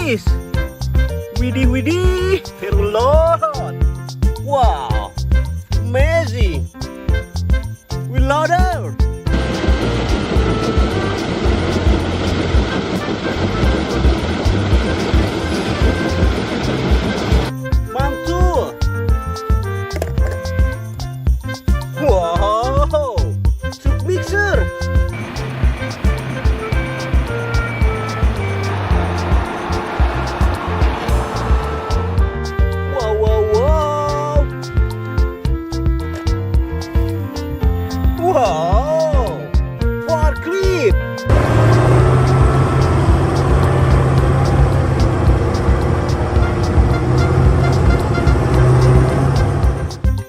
this? Widih, widih, very lot. Wow, amazing. We loader. Mantul. Wow, truk mixer. Wow, forklift.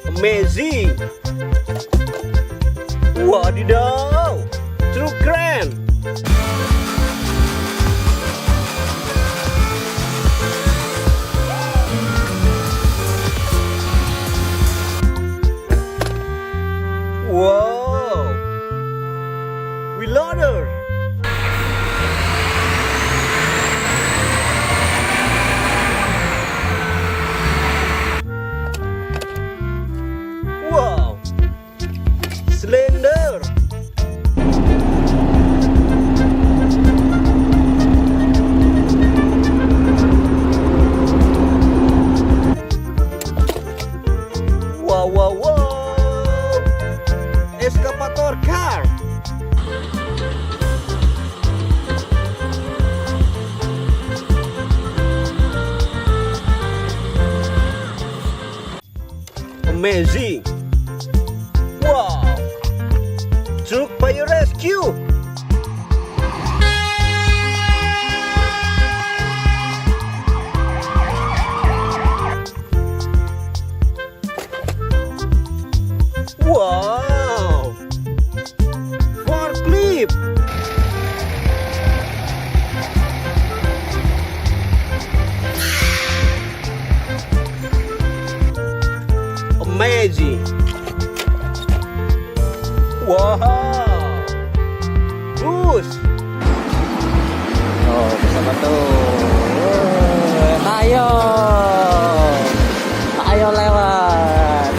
Amazing. Wadidaw, truk keren. Wow, we loader. Wow, slender. Wow, wow, wow. Excavator car. Amazing. Wow, truk fire rescue. Wow, forklift. Amazing. Wow, bus. Oh, bersama tuh. Ayo. Ayo lewat.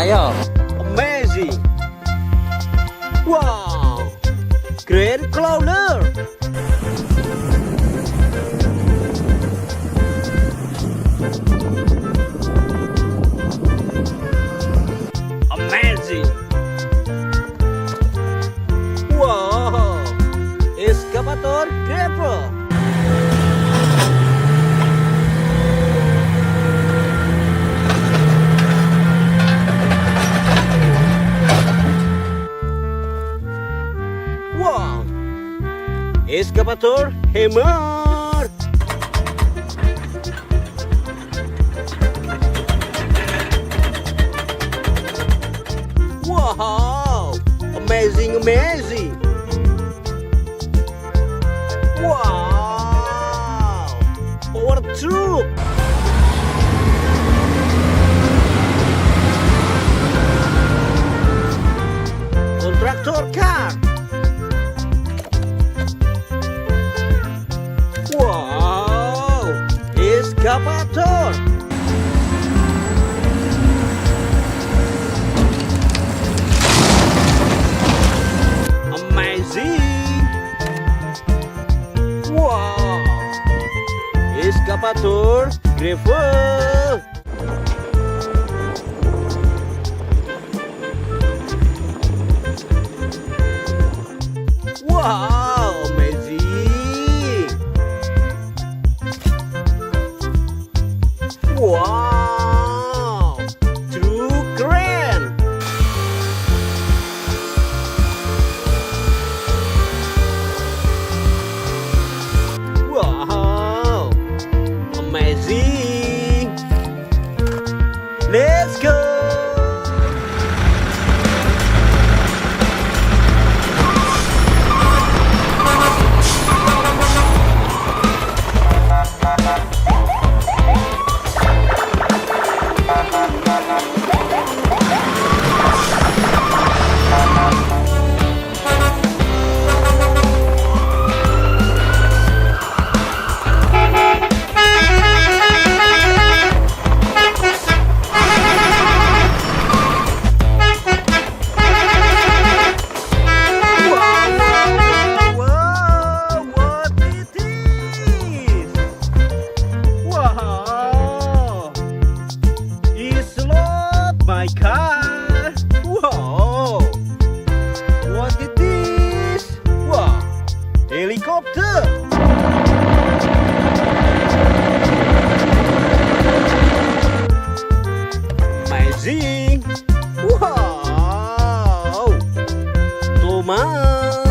Ayo. Amazing. Wow, grand crawler. Amazing. Wow, excavator grabber. Wow, excavator hammer. Wow, amazing, amazing. Wow, power truck. Contractor car. Wow, excavator. Amazing. Wow, excavator gravel. Wow, amazing. Wow, truk keren. Wow, amazing. Let's go.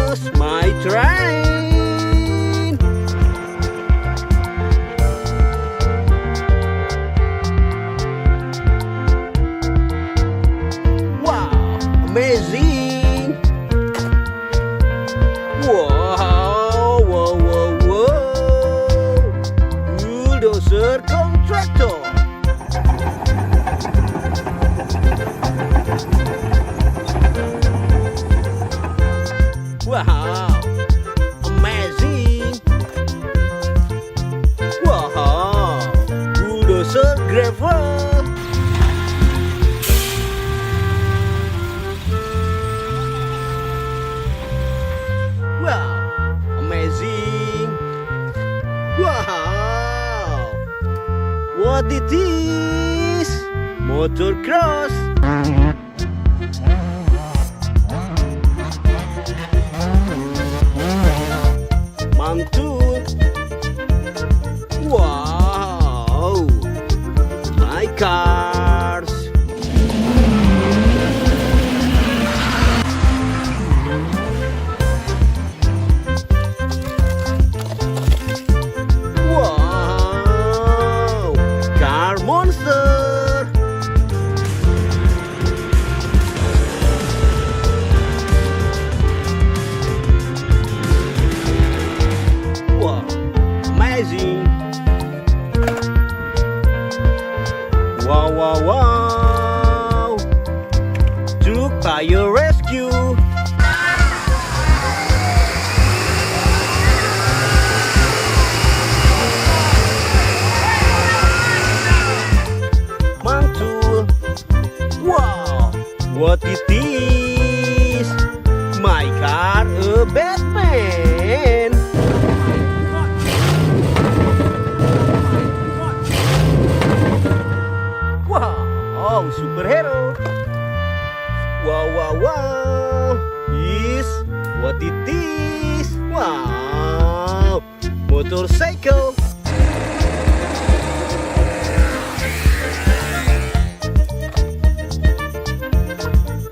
cross my train. Wow, amazing. Wow, wow, wow, wow. Bulldozer contractor. Wow, amazing. Wow, bulldozer gravel. Wow, amazing. Wow, what it is? Motocross. Mantul. Wow, my cars. Wow, car monster. Wow, amazing. Wow, wow, wow. Truk Fire Rescue. Mantul. Wow, what it is? My car, a Batman. Wow, superhero. Wow, wow, wow. Is what it is. Wow, motorcycle.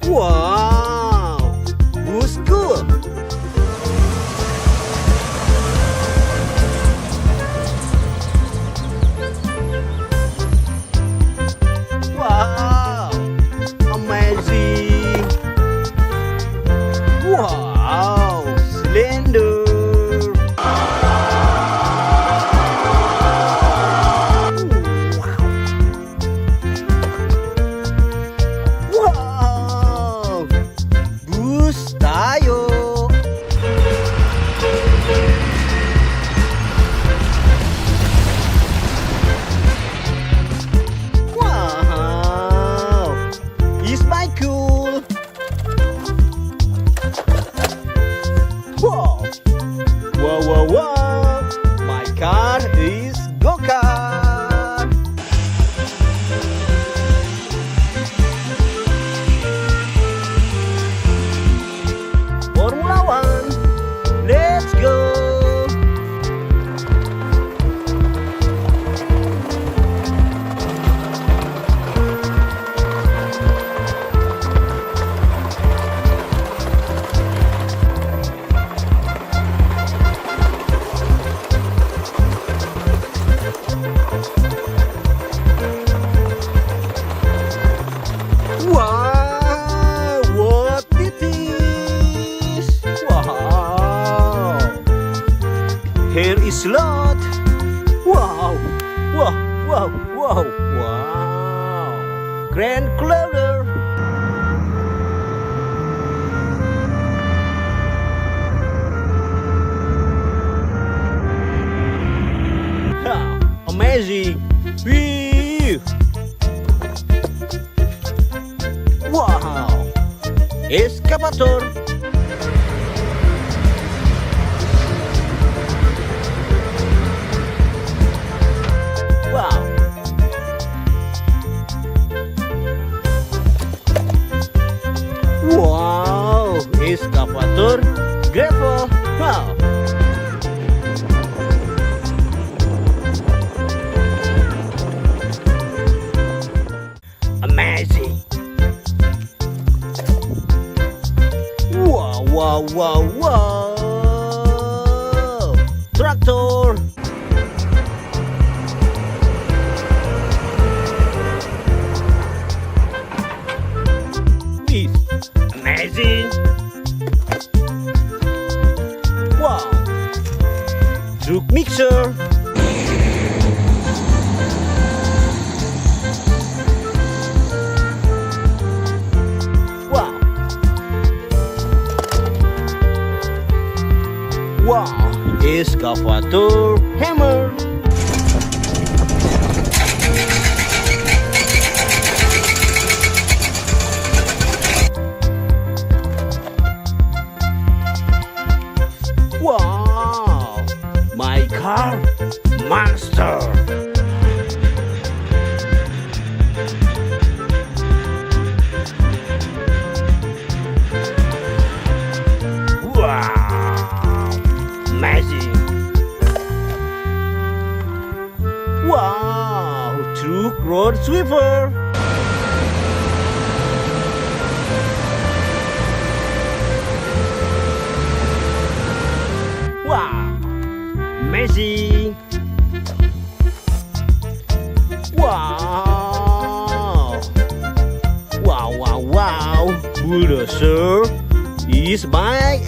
Wow, busku. Wow, amazing. Wow, cylinder. Wow, bus tayo. Wow, is my cool. Wow, wow, wow, wow. My car is go-kart. Formula One, let's go. Wow, what it is? Wow, here is lot. Wow, wow, wow, wow, wow. Grand Clover. Wow, amazing. Wee. Wow, Excavator. Wow. Wow, Excavator gravel. Wow. Amazing. Wow, wow, wow, wow. truk mixer. Wow. Wow, excavator hammer. Wow, my car monster. Wow, amazing. Wow, truk road sweeper. Wow, amazing. Wow. Wow, wow, wow. Bulldozer is my